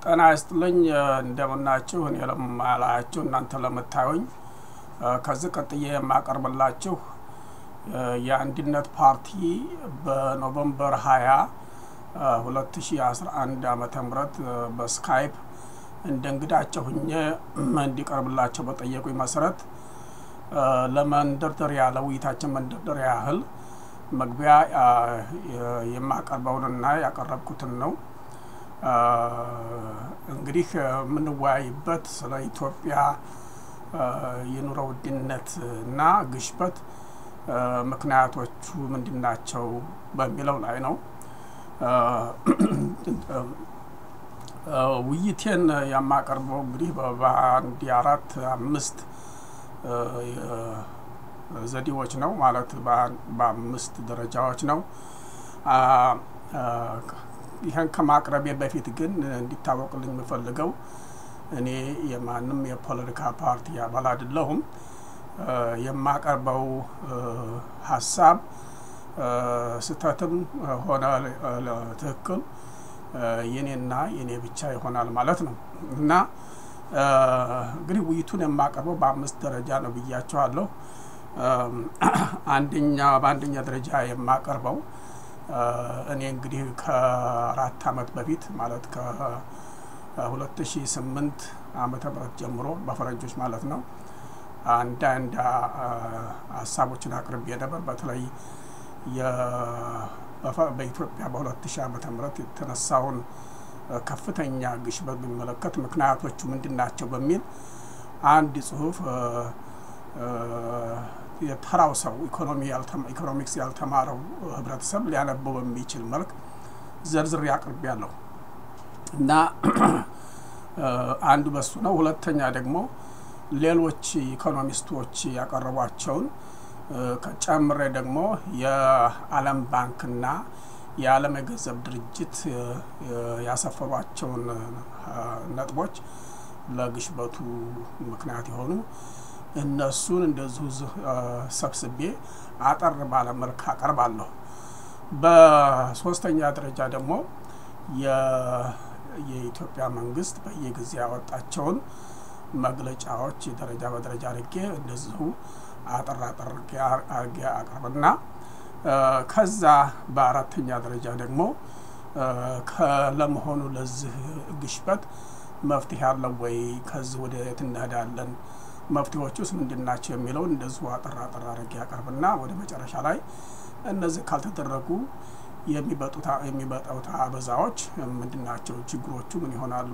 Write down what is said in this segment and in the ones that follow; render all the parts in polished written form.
ጤና ይስጥልኝ እንደምናችሁ እኔ ለማላችሁ እናንተ ለምታዩኝ ከዚህ ቀጥዬ የማቀርብላችሁ የአንድነት ፓርቲ በኖቬምበር 20 2011 ዓመተ ምህረት በስካይፕ እንደንግዳቸው ሆኜ እንዲቀርብላቸው በጠየቁኝ መሰረት ለመንደርደሪያ ለውይይታችን መንደርደሪያ ያህል መግቢያ የማቀርበውንና ያቀረብኩትን ነው። እንግዲህ ምን ወያይበት ስለ ኢትዮጵያ የኑሮ ውድነት እና ግሽበት ምክንያቶቹ ምንድናቸው በሚለው ላይ ነው። ውይይቴን ያማቀርበው እንግዲህ በአንድ አራት አምስት ዘዴዎች ነው ማለት በአምስት ደረጃዎች ነው። ይሄን ከማቅረቤ በፊት ግን እንዲታወቅልኝ የምፈልገው እኔ የማንም የፖለቲካ ፓርቲ አባል አይደለሁም። የማቀርበው ሐሳብ ስተትም ሆነ ትክክል የኔና የኔ ብቻ ይሆናል ማለት ነው እና እንግዲህ ውይይቱን የማቀርበው በአምስት ደረጃ ነው ብያቸዋለሁ። በአንደኛ ደረጃ የማቀርበው እኔ እንግዲህ ከ4 አመት በፊት ማለት ከ2008 ዓመተ ምህረት ጀምሮ በፈረንጆች ማለት ነው አንዳንድ ሐሳቦችን አቅርቤ ነበር። በተለይ በኢትዮጵያ በ2000 ዓመተ ምህረት የተነሳውን ከፍተኛ ግሽበት በሚመለከት ምክንያቶቹ ምንድናቸው በሚል አንድ ጽሁፍ የተራው ሰው ኢኮኖሚክስ ያልተማረው ህብረተሰብ ሊያነበው በሚችል መልክ ዝርዝር ያቀርባለሁ እና አንዱ በሱ ነው። ሁለተኛ ደግሞ ሌሎች ኢኮኖሚስቶች ያቀረቧቸውን ከጨምሬ ደግሞ የዓለም ባንክና የዓለም የገንዘብ ድርጅት ያሰፈሯቸውን ነጥቦች ለግሽበቱ ምክንያት የሆኑ እነሱን እንደዚሁ ሰብስቤ አጠር ባለ መልክ አቀርባለሁ። በሶስተኛ ደረጃ ደግሞ የኢትዮጵያ መንግስት በየጊዜው ያወጣቸውን መግለጫዎች ደረጃ በደረጃ አድርጌ እንደዚሁ አጠር አድርጌ አቀርብና ከዛ በአራተኛ ደረጃ ደግሞ ለመሆኑ ለዚህ ግሽበት መፍትሄ አለው ወይ፣ ከዚህ ወደ የት እንሄዳለን፣ መፍትሄዎቹስ ምንድናቸው የሚለው እንደዚሁ አጠር አድርጌ አቀርብና ወደ መጨረሻ ላይ እነዚህ ካልተደረጉ የሚመጡት አበዛዎች ምንድናቸው፣ ችግሮቹ ምን ይሆናሉ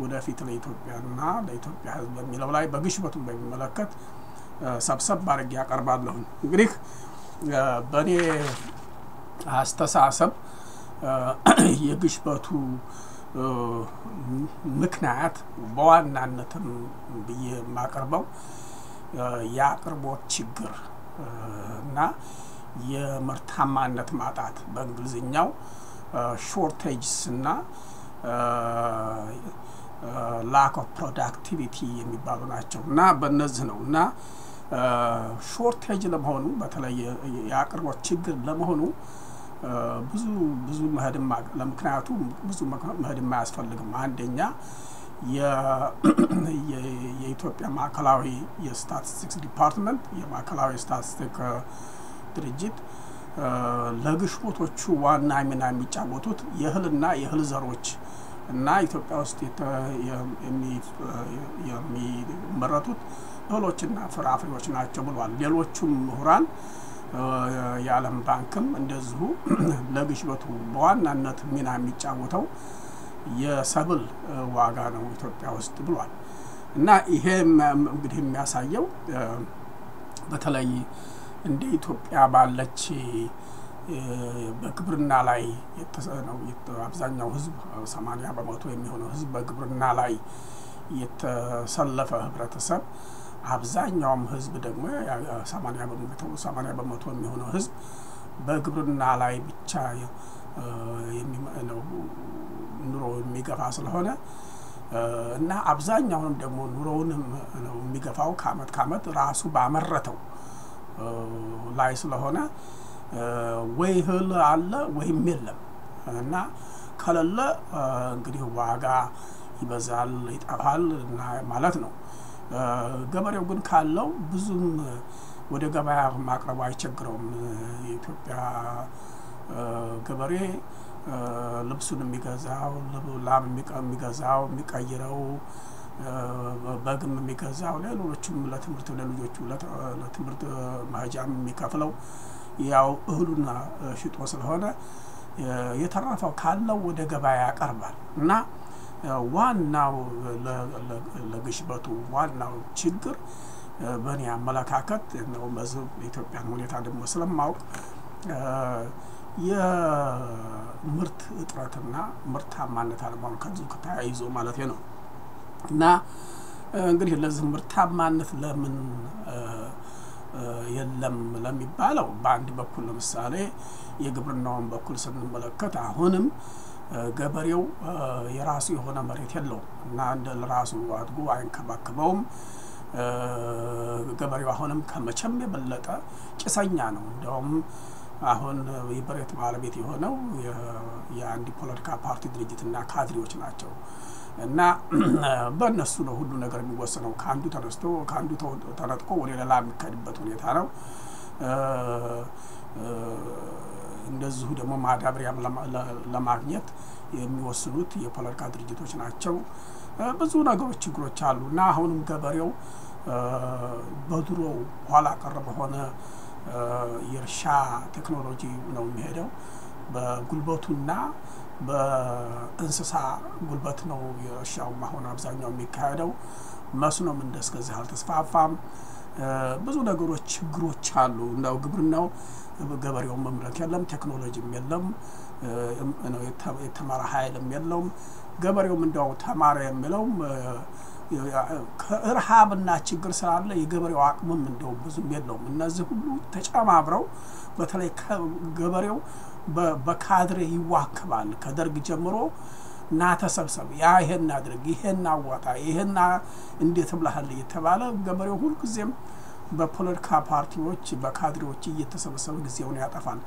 ወደፊት ለኢትዮጵያና ለኢትዮጵያ ህዝብ በሚለው ላይ በግሽበቱን በሚመለከት ሰብሰብ አድርጌ አቀርባለሁ። እንግዲህ በእኔ አስተሳሰብ የግሽበቱ ምክንያት በዋናነትም ብዬ ማቀርበው የአቅርቦት ችግር እና የምርታማነት ማጣት በእንግሊዝኛው ሾርቴጅስ እና lack of productivity የሚባሉ ናቸው እና በእነዚህ ነው እና ሾርቴጅ ለመሆኑ በተለይ የአቅርቦት ችግር ለመሆኑ ብዙ መሄድም ለምክንያቱ ብዙ መሄድም አያስፈልግም። አንደኛ የኢትዮጵያ ማዕከላዊ የስታቲስቲክስ ዲፓርትመንት የማዕከላዊ ስታቲስቲክ ድርጅት ለግሽበቶቹ ዋና ሚና የሚጫወቱት የእህልና የእህል ዘሮች እና ኢትዮጵያ ውስጥ የሚመረቱት እህሎችና ፍራፍሬዎች ናቸው ብሏል። ሌሎቹም ምሁራን የዓለም ባንክም እንደዚሁ ለግሽበቱ በዋናነት ሚና የሚጫወተው የሰብል ዋጋ ነው ኢትዮጵያ ውስጥ ብሏል እና ይሄ እንግዲህ የሚያሳየው በተለይ እንደ ኢትዮጵያ ባለች በግብርና ላይ የተሰነው አብዛኛው ህዝብ 80% የሚሆነው ህዝብ በግብርና ላይ የተሰለፈ ህብረተሰብ አብዛኛውም ህዝብ ደግሞ 80% የሚሆነው ህዝብ በግብርና ላይ ብቻ የሚመነው ኑሮ የሚገፋ ስለሆነ እና አብዛኛውንም ደግሞ ኑሮውንም ነው የሚገፋው ከአመት ራሱ ባመረተው ላይ ስለሆነ ወይ እህል አለ ወይም የለም እና ከለለ እንግዲህ ዋጋ ይበዛል ይጣፋል ማለት ነው። ገበሬው ግን ካለው ብዙም ወደ ገበያ ማቅረብ አይቸግረውም። የኢትዮጵያ ገበሬ ልብሱን የሚገዛው ላም የሚገዛው የሚቀይረው በግም የሚገዛው ሌሎችም ለትምህርት ለልጆቹ ለትምህርት መሄጃም የሚከፍለው ያው እህሉና ሽጦ ስለሆነ የተረፈው ካለው ወደ ገበያ ያቀርባል እና ዋናው ለግሽበቱ ዋናው ችግር በእኔ አመለካከት ነው። በዚህ የኢትዮጵያን ሁኔታ ደግሞ ስለማውቅ የምርት እጥረትና ምርታማነት አለመሆን ከዚህ ከተያይዞ ማለት ነው እና እንግዲህ ለዚህ ምርታማነት ለምን የለም ለሚባለው በአንድ በኩል ለምሳሌ የግብርናውን በኩል ስንመለከት አሁንም ገበሬው የራሱ የሆነ መሬት የለውም እና እንደራሱ አድጎ አይንከባከበውም። ገበሬው አሁንም ከመቼም የበለጠ ጭሰኛ ነው። እንደውም አሁን የመሬት ባለቤት የሆነው የአንድ ፖለቲካ ፓርቲ ድርጅትና ካድሬዎች ናቸው እና በእነሱ ነው ሁሉ ነገር የሚወሰነው። ከአንዱ ተነስቶ ከአንዱ ተነጥቆ ወደ ሌላ የሚካሄድበት ሁኔታ ነው። እንደዚሁ ደግሞ ማዳበሪያ ለማግኘት የሚወስኑት የፖለቲካ ድርጅቶች ናቸው። ብዙ ነገሮች ችግሮች አሉና አሁንም ገበሬው በድሮ ኋላ ቀር በሆነ የእርሻ ቴክኖሎጂ ነው የሚሄደው። በጉልበቱና በእንስሳ ጉልበት ነው የእርሻው ማሆን አብዛኛው የሚካሄደው። መስኖም እንደስከዚህ አልተስፋፋም። ብዙ ነገሮች ችግሮች አሉ። እንደው ግብርናው ገበሬው መምረት የለም፣ ቴክኖሎጂም የለም፣ የተማረ ኃይልም የለም። ገበሬውም እንደው ተማረ የሚለው ከርሃብና ችግር ስላለ የገበሬው አቅምም እንደው ብዙም የለውም። እነዚህ ሁሉ ተጨማምረው በተለይ ገበሬው በካድሬ ይዋከባል። ከደርግ ጀምሮ ና ተሰብሰብ ያ ይሄን አድርግ ይሄን አዋጣ ይሄን እንዴት ብለሃል እየተባለ ገበሬው ሁሉ ጊዜም በፖለቲካ ፓርቲዎች በካድሬዎች እየተሰበሰበ ጊዜውን ያጠፋል።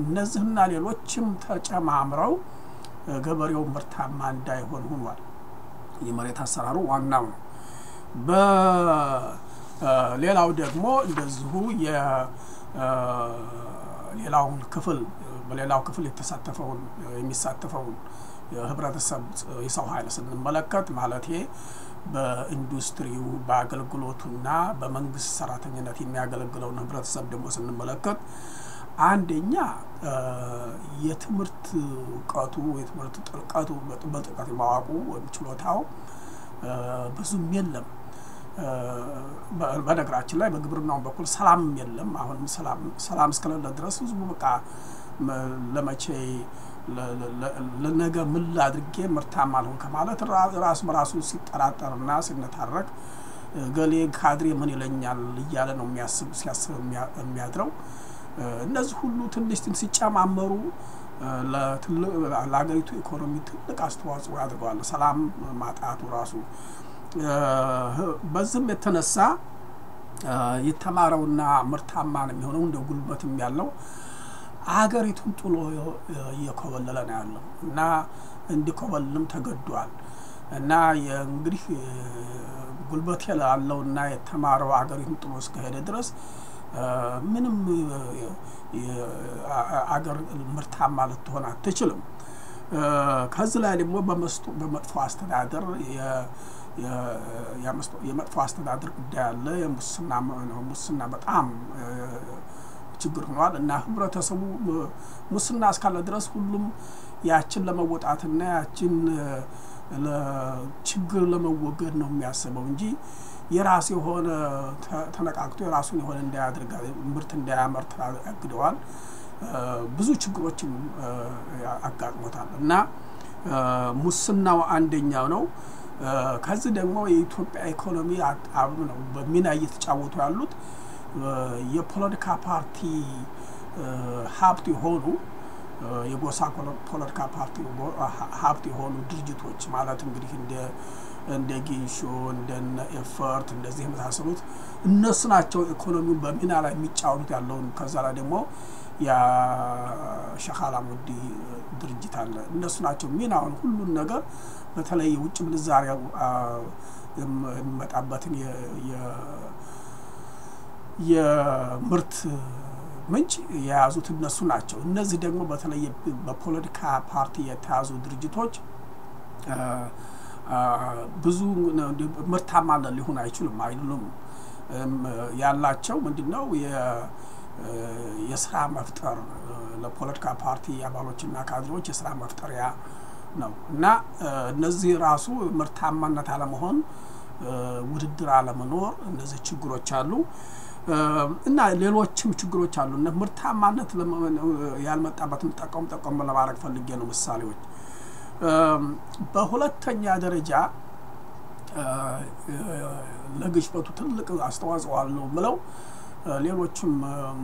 እነዚህና ሌሎችም ተጨማምረው ገበሬው ምርታማ እንዳይሆን ሆኗል። የመሬት አሰራሩ ዋናው ነው። በሌላው ደግሞ እንደዚሁ በሌላው ክፍል የሚሳተፈውን ህብረተሰብ የሰው ኃይል ስንመለከት ማለት በኢንዱስትሪው በአገልግሎቱና በመንግስት ሰራተኝነት የሚያገለግለውን ህብረተሰብ ደግሞ ስንመለከት አንደኛ የትምህርት ዕውቀቱ የትምህርት ጥልቀቱ በጥልቀት ማወቁ ወይም ችሎታው ብዙም የለም። በነገራችን ላይ በግብርናው በኩል ሰላም የለም። አሁንም ሰላም እስከሌለ ድረስ ህዝቡ በቃ ለመቼ ለነገ ምን ላድርጌ ምርታማ ልሆን ከማለት ራሱ ሲጠራጠርና ሲነታረክ ገሌ ካድሬ ምን ይለኛል እያለ ነው ሲያስብ የሚያድረው። እነዚህ ሁሉ ትንሽ ሲጨማመሩ ለሀገሪቱ ኢኮኖሚ ትልቅ አስተዋጽኦ ያደርጋሉ። ሰላም ማጣቱ ራሱ በዚህም የተነሳ የተማረውና ምርታማ ነው የሚሆነው እንደ ጉልበትም ያለው አገሪቱን ጥሎ እየኮበለለ ነው ያለው እና እንዲኮበልም ተገዷል። እና እንግዲህ ጉልበት ያለውና የተማረው አገሪቱን ጥሎ እስከሄደ ድረስ ምንም አገር ምርታማ ልትሆን አትችልም። ከዚህ ላይ ደግሞ በመጥፎ አስተዳደር የመጥፎ አስተዳደር ጉዳይ አለ። ሙስና በጣም ችግር ሆኗል እና ህብረተሰቡ ሙስና እስካለ ድረስ ሁሉም ያችን ለመወጣትና ያችን ለችግር ለመወገድ ነው የሚያስበው እንጂ የራሱ የሆነ ተነቃቅቶ የራሱን የሆነ እንዳያደርግ ምርት እንዳያመርት ያግደዋል። ብዙ ችግሮችም አጋጥሞታል እና ሙስናው አንደኛው ነው። ከዚህ ደግሞ የኢትዮጵያ ኢኮኖሚ አብም ነው በሚና እየተጫወቱ ያሉት የፖለቲካ ፓርቲ ሀብት የሆኑ የጎሳ ፖለቲካ ፓርቲ ሀብት የሆኑ ድርጅቶች ማለት እንግዲህ እንደ ጊንሾ እንደ ኤፈርት እንደዚህ የመሳሰሉት እነሱ ናቸው ኢኮኖሚውን በሚና ላይ የሚጫወቱት ያለውን። ከዛ ላይ ደግሞ ያ ሸኻላሙዲ ድርጅት አለ እነሱ ናቸው ሚናውን ሁሉን ነገር በተለይ የውጭ ምንዛሪያው የመጣበትን የምርት ምንጭ የያዙት እነሱ ናቸው እነዚህ ደግሞ በተለይ በፖለቲካ ፓርቲ የተያዙ ድርጅቶች ብዙ ምርታማ ሊሆኑ አይችሉም ያላቸው ምንድነው የስራ መፍጠር ለፖለቲካ ፓርቲ አባሎችና ካድሬዎች የስራ መፍጠሪያ ነው እና እነዚህ ራሱ ምርታማነት አለመሆን ውድድር አለመኖር እነዚህ ችግሮች አሉ እና ሌሎችም ችግሮች አሉ እና ምርታማነት ያልመጣበትን ጠቆም ለማድረግ ፈልጌ ነው ምሳሌዎች በሁለተኛ ደረጃ ለግሽበቱ ትልቅ አስተዋጽኦ አለው ብለው ሌሎችም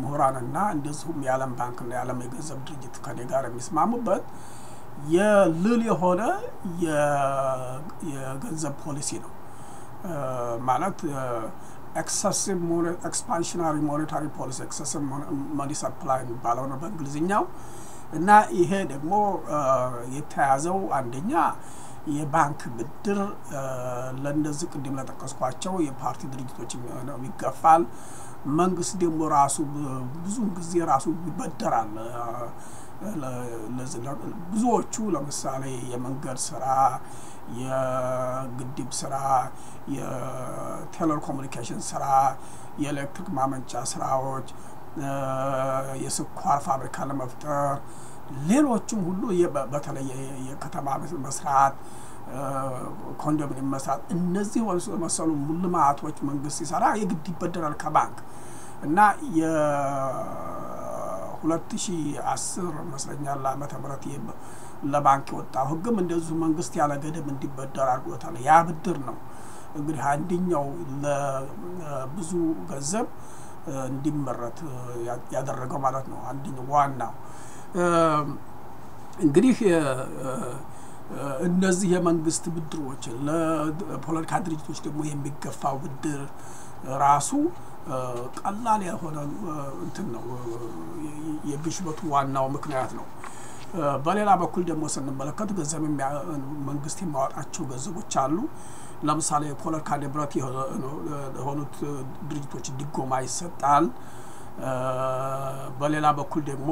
ምሁራንና እንደዚሁም የዓለም ባንክና የዓለም የገንዘብ ድርጅት ከኔ ጋር የሚስማሙበት የልል የሆነ የገንዘብ ፖሊሲ ነው ማለት excessive expansionary monetary policy excessive money supply የሚባለው ነው በእንግሊዝኛው እና ይሄ ደግሞ የተያዘው አንደኛ የባንክ ብድር ለነዚህ ቅድም ለተጠቀስኳቸው የፓርቲ ድርጅቶች ነው ይገፋል መንግስት ደግሞ ራሱ ብዙ ጊዜ ራሱ ይበደራል ብዙዎቹ ለምሳሌ የመንገድ ስራ የግድብ ስራ የቴሌኮሙኒኬሽን ስራ የኤሌክትሪክ ማመንጫ ስራዎች የስኳር ፋብሪካ ለመፍጠር ሌሎችም ሁሉ በተለይ የከተማ መስራት ኮንዶሚኒየም መስራት እነዚህ ወሰሉ ሙልማቶች መንግስት ይሰራ የግድ ይበደራል ከባንክ እና የ2010 መስለኛል ዓመተ ምህረት ለባንክ ወጣው ህግም እንደዚሁ መንግስት ያለ ገደብ እንዲበደር አድርጎታል ያ ብድር ነው እንግዲህ አንደኛው ለብዙ ገንዘብ እንዲመረት ያደረገው ማለት ነው አንደኛው ዋናው እንግዲህ እነዚህ የመንግስት ብድሮች ለፖለቲካ ድርጅቶች ደግሞ የሚገፋው ብድር ራሱ ቀላል የሆነ እንትን ነው የግሽበቱ ዋናው ምክንያት ነው በሌላ በኩል ደግሞ ስንመለከት ገንዘብ መንግስት የሚያወጣቸው ገንዘቦች አሉ ለምሳሌ ፖለቲካ ንብረት የሆኑት ድርጅቶች ድጎማ ይሰጣል በሌላ በኩል ደግሞ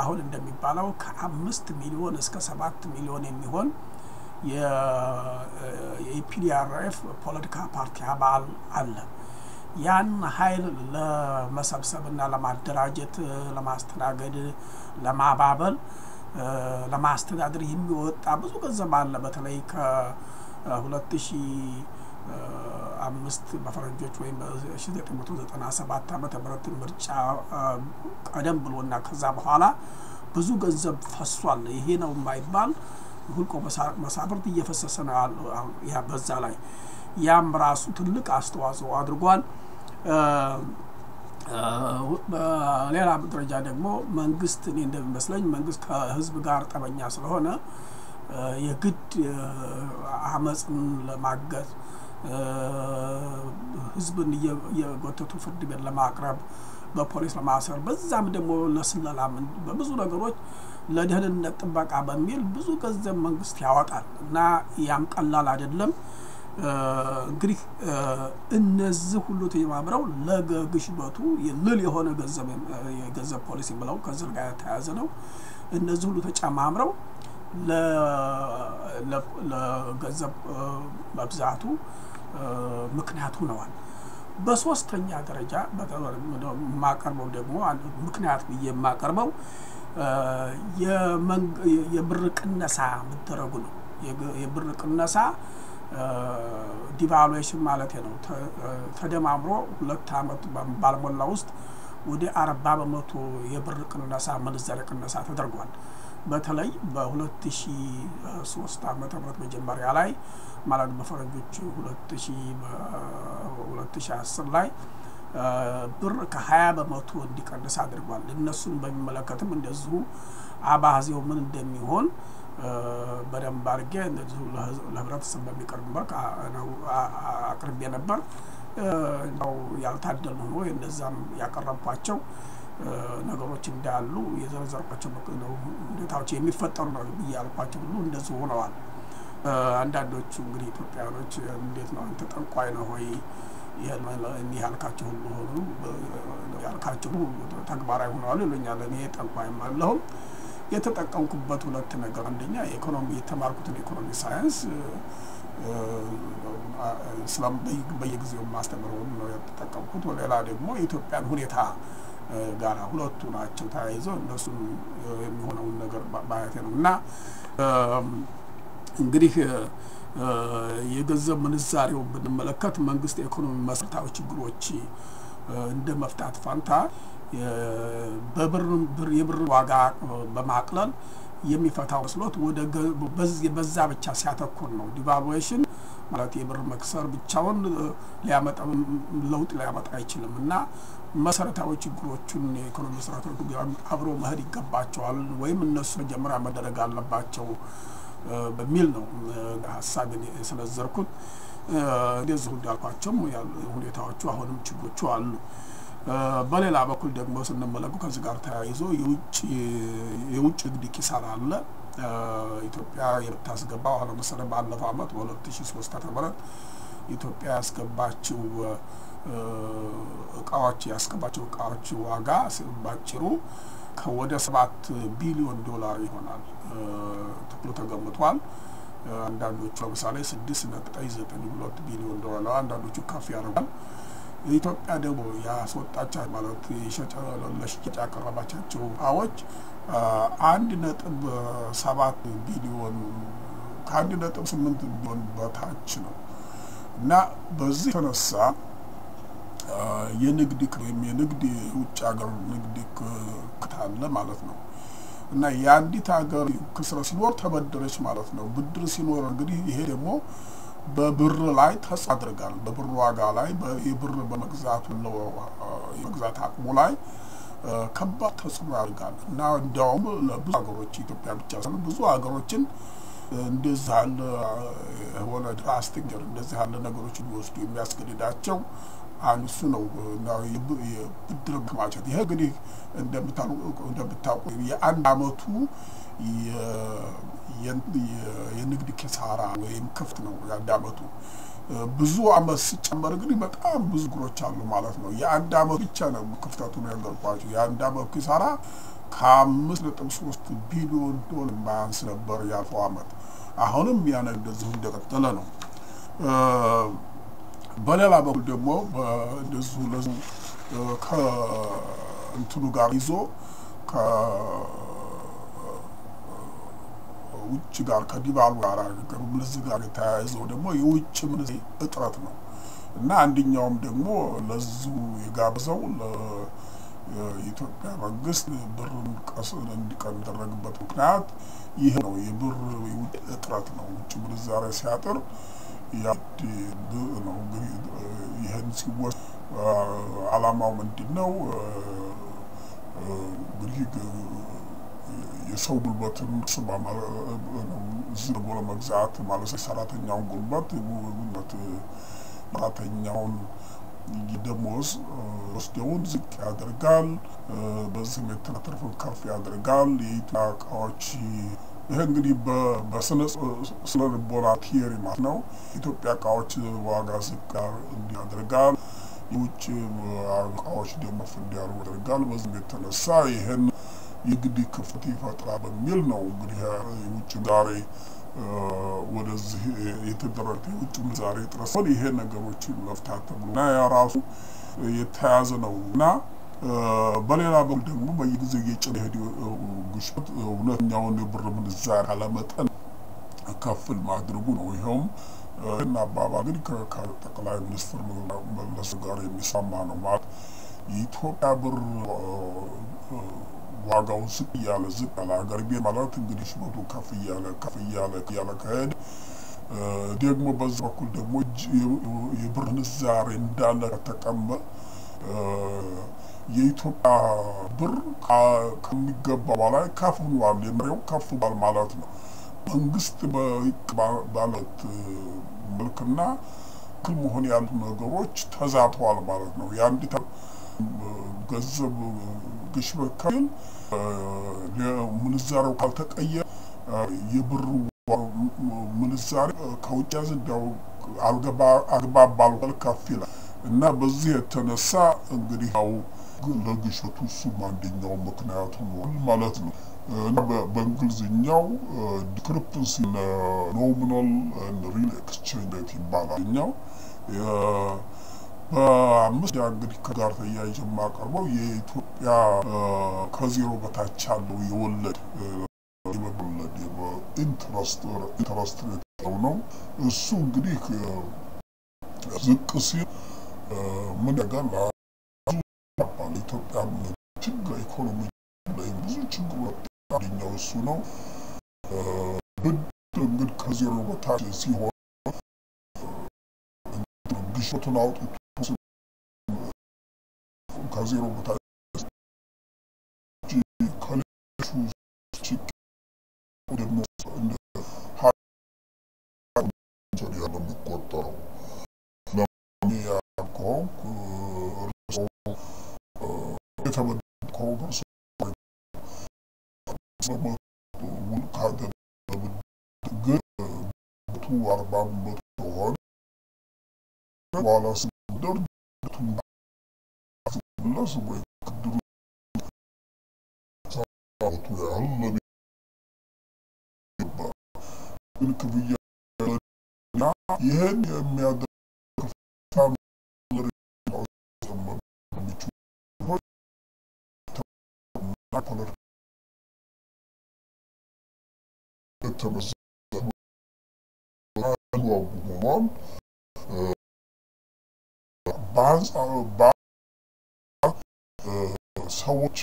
አሁን እንደሚባለው ከ5 ሚሊዮን እስከ 7 ሚሊዮን የሚሆን የኢፒዲአርኤፍ ፖለቲካ ፓርቲ አባል አለ ያን ኃይል ለመሰብሰብና ለማደራጀት ለማስተናገድ ለማባበል ለማስተዳደር የሚወጣ ብዙ ገንዘብ አለ በተለይ ከ2005 በፈረንጆች ወይም በ1997 ዓመተ ምህረት ምርጫ ቀደም ብሎና ከዛ በኋላ ብዙ ገንዘብ ፈሷል ይሄ ነው የማይባል ሁሉ መሳብርት እየፈሰሰ ነው ያ በዛ ላይ ያም ራሱ ትልቅ አስተዋጽኦ አድርጓል በሌላ ደረጃ ደግሞ መንግስት እንደሚመስለኝ መንግስት ከህዝብ ጋር ጠበኛ ስለሆነ የግድ አመጽን ለማገዝ ህዝብን የጎተቱ ፍርድ ቤት ለማቅረብ በፖሊስ ለማሰር በዛም ደግሞ ለስለላ በብዙ ነገሮች ለደህንነት ጥበቃ በሚል ብዙ ገንዘብ መንግስት ያወጣል እና ያም ቀላል አይደለም እንግዲህ እነዚህ ሁሉ ተማምረው ለግሽበቱ የልል የሆነ የገንዘብ ፖሊሲ ብለው ከዚህ ጋር ተያዘ ነው እነዚህ ሁሉ ተጨማምረው ለገንዘብ መብዛቱ ምክንያቱ ነዋል በሶስተኛ ደረጃ ማቀርበው ደግሞ ምክንያት በየማቀርበው የብር ቅነሳ መደረጉ ነው የብር ቅነሳ ዲቫሉዌሽን ማለት ነው ተደማምሮ 2 አመት ባልሞላ ውስጥ ወደ 40% የብር ቅነሳ ምንዛሬ ቅነሳ ተደርጓል በተለይ በ2003 ዓመተ ምህረት መጀመሪያ ላይ ማለት በፈረንጆቹ 2010 ላይ ብር ከ20% እንዲቀንስ አድርጓል እነሱን በሚመለከትም እንደዚሁ አባዚው ምን እንደሚሆን በደንብ አድርጌ እንደዚሁ ለህብረተሰብ በሚቀርብበት ነው አቅርቤ ነበር ነው ያልታደሉ ነው እንደዛም ያቀረብኳቸው ነገሮች እንዳሉ የዘረዘርኳቸው ነው ሁኔታዎች የሚፈጠሩ ነው ያልኳቸው ሁሉ እንደዚህ ሆነዋል። አንዳንዶቹ እንግዲህ ኢትዮጵያኖች እንዴት ነው አንተ ጠንቋይ ነው ወይ ይሄን ያልካቸው ሁሉ ሆኑ ያልካቸው ተግባራዊ ሆነዋል ይሉኛል። እኔ ጠንቋይም አይደለሁም። የተጠቀምኩበት ሁለት ነገር አንደኛ ኢኮኖሚ የተማርኩትን ኢኮኖሚ ሳይንስ ስለም በየጊዜው ማስተምረው ነው የተጠቀምኩት። ሌላ ደግሞ የኢትዮጵያን ሁኔታ ጋር ሁለቱ ናቸው ተያይዘው እነሱ የሚሆነው ነገር ባያቴ ነውና እንግዲህ የገንዘብ ምንዛሬው ብንመለከት መንግስት የኢኮኖሚ መሰረታዊ ችግሮች እንደ መፍታት ፋንታ የብር ዋጋ በማቅለል የሚፈታው መስሎት ወደ በዛ ብቻ ሲያተኩር ነው። ዲቫሉዌሽን ማለት የብር መክሰር ብቻውን ለውጥ ሊያመጣ አይችልም እና መሰረታዊ ችግሮቹን የኢኮኖሚ መሰረታዊ አብሮ መሄድ ይገባቸዋል ወይም እነሱ መጀመሪያ መደረግ አለባቸው በሚል ነው ሐሳብን ስለዘርኩት። እንደዚህ እንዳልኳቸው ሁኔታዎቹ አሁንም ችግሮቹ አሉ። በሌላ በኩል ደግሞ ስንመለከት ከዚህ ጋር ተያይዞ የውጭ ንግድ ኪሳራ አለ። ኢትዮጵያ የምታስገባው አሁን ለምሳሌ ባለፈው ዓመት በ2003 ዓ.ም ኢትዮጵያ ያስገባችው እቃዎች ዋጋ ባጭሩ ከወደ 7 ቢሊዮን ዶላር ይሆናል ተብሎ ተገምቷል። አንዳንዶቹ ለምሳሌ 6.92 ቢሊዮን ዶላር አንዳንዶቹ ከፍ ያደርጋል። ኢትዮጵያ ደግሞ ያስወጣቻቸው ማለት ለሽያጭ ያቀረባቻቸው እቃዎች 1.7 ቢሊዮን ከ1.8 ቢሊዮን በታች ነው እና በዚህ ተነሳ የንግድ ውጭ ሀገር ንግድ ካለ ማለት ነው እና የአንዲት ሀገር ክስረት ሲኖር ተበደረች ማለት ነው። ብድር ሲኖር እንግዲህ ይሄ ደግሞ በብር ላይ ተጽዕኖ ያደርጋል። በብር ዋጋ ላይ የብር በመግዛት አቅሙ ላይ ከባድ ተጽዕኖ ያደርጋል እና እንዲያውም ለብዙ ሀገሮች ኢትዮጵያ ብቻ ሳይሆን ብዙ ሀገሮችን እንደዚህ ያለ ሆነ ድራስቲክ እንደዚህ ያለ ነገሮች ሊወስዱ የሚያስገድዳቸው አንሱ ነው እና የብድር ማቻት ይሄ እንግዲህ እንደምታውቁ የአንድ አመቱ የንግድ ኪሳራ ወይም ክፍት ነው። የአንድ አመቱ ብዙ አመት ሲጨመር እንግዲህ በጣም ብዙ ግሮች አሉ ማለት ነው። የአንድ አመት ብቻ ነው ክፍተቱን ያልገርባችሁ። የአንድ አመት ኪሳራ ከ5.3 ቢሊዮን ዶላር ባያንስ ነበር ያልፈው አመት። አሁንም ያ ነገር እንደዚሁ እንደቀጠለ ነው። በሌላ በኩል ደግሞ እንደዚሁ ለዚህ ከእንትኑ ጋር ይዞ ውጭ ጋር ከዲቫሉ ጋር ምንዛሬ ጋር የተያያዘው ደግሞ የውጭ ምንዛሬ እጥረት ነው እና አንደኛውም ደግሞ ለዚሁ የጋበዘው የኢትዮጵያ መንግስት ብርን እንዲቀንስ ምክንያት ይሄ ነው። የብር እጥረት ነው። ውጭ ምንዛሬ ሲያጥር ያድ ነው እንግዲህ ይሄን ሲወስ አላማው ምንድነው? እንግዲህ የሰው ጉልበትን ዝም ብሎ መግዛት ማለት ሰራተኛውን ጉልበት ሰራተኛውን ደሞዝ ወስደውን ዝቅ ያደርጋል። በዚህ የተረፈውን ከፍ ያደርጋል። የኢትዮጵያ እቃዎች ይሄ እንግዲህ በስነ ልቦና ቲዮሪ ማለት ነው። ኢትዮጵያ እቃዎች ዋጋ ዝቅ እንዲያደርጋል፣ የውጭ እቃዎች ደግሞ እንዲያሩ ያደርጋል። በዚህ የተነሳ ይሄን የግድ ክፍተት ይፈጥራል በሚል ነው እንግዲህ የውጭ ዛሬ ወደዚህ የተደረገ የውጭ ምንዛሬ ጥረት ይሄ ነገሮችን መፍታት ተብሎ ያ ራሱ የተያዘ ነው እና በሌላ በኩል ደግሞ በየጊዜው እየጨመረ የሄደው ግሽበት እውነተኛውን የብር ምንዛሬ ካለመጠን ከፍል ማድረጉ ነው። ይኸውም እና አባባል ግን ከጠቅላይ ሚኒስትር መለስ ጋር የሚሰማ ነው ማለት የኢትዮጵያ ብር ዋጋው ዝቅ ያለ ሀገር ቤት ማለት እንግዲህ ሽበቱ ከፍ እያለ ከሄደ ደግሞ በዚህ በኩል ደግሞ የብር ምንዛሬ እንዳለ ከተቀመጠ የኢትዮጵያ ብር ከሚገባው በላይ ከፍ ብሏል። የመሬው ከፍ ብሏል ማለት ነው። መንግስት ባለት መልክና ክል መሆን ያሉ ነገሮች ተዛብተዋል ማለት ነው። የአንዲት ገንዘብ ግሽበት ካለ ለምንዛሬው ካልተቀየረ የብሩ ምንዛሬ ከውጭ ዘንዳው አልገባባሉ ከፍ ይላል እና በዚህ የተነሳ እንግዲህ ያው ለግሽበቱ እሱም አንደኛው ምክንያት ነው ማለት ነው። በእንግሊዝኛው ዲስክሪፐንሲ ኖሚናል ኤንድ ሪል ኤክስቼንጅ ሬት ይባላል። በአምስት እንግዲህ ከጋር ተያይዞ የማቀርበው የኢትዮጵያ ከዜሮ በታች ያለው የወለድ ኢንትረስት ሬት ነው። እሱ እንግዲህ ዝቅ ሲል ምን ያጋል ኢትዮጵያ ችግር ኢኮኖሚ ላይ ብዙ ችግር ያገኘው እሱ ነው። እንግዲህ ከዜሮ በታች ሲሆን ግሽበቱን አውጥቶ ከዜሮ በታች ከሌሎቹ ደግሞ እንደ ያለ የሚቆጠረው ለሚያውቀው የተመደቀው በርሶ ውል ካገኘ ግን 40 ሆነ በኋላ ስንደር ትመለስ ወይ ክድሩ ሳቱ ያህል ግን ክብያ ይህን የሚያደርግ ሰዎች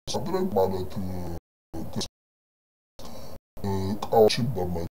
ሰብረን ማለት እቃዎችን በመግዛት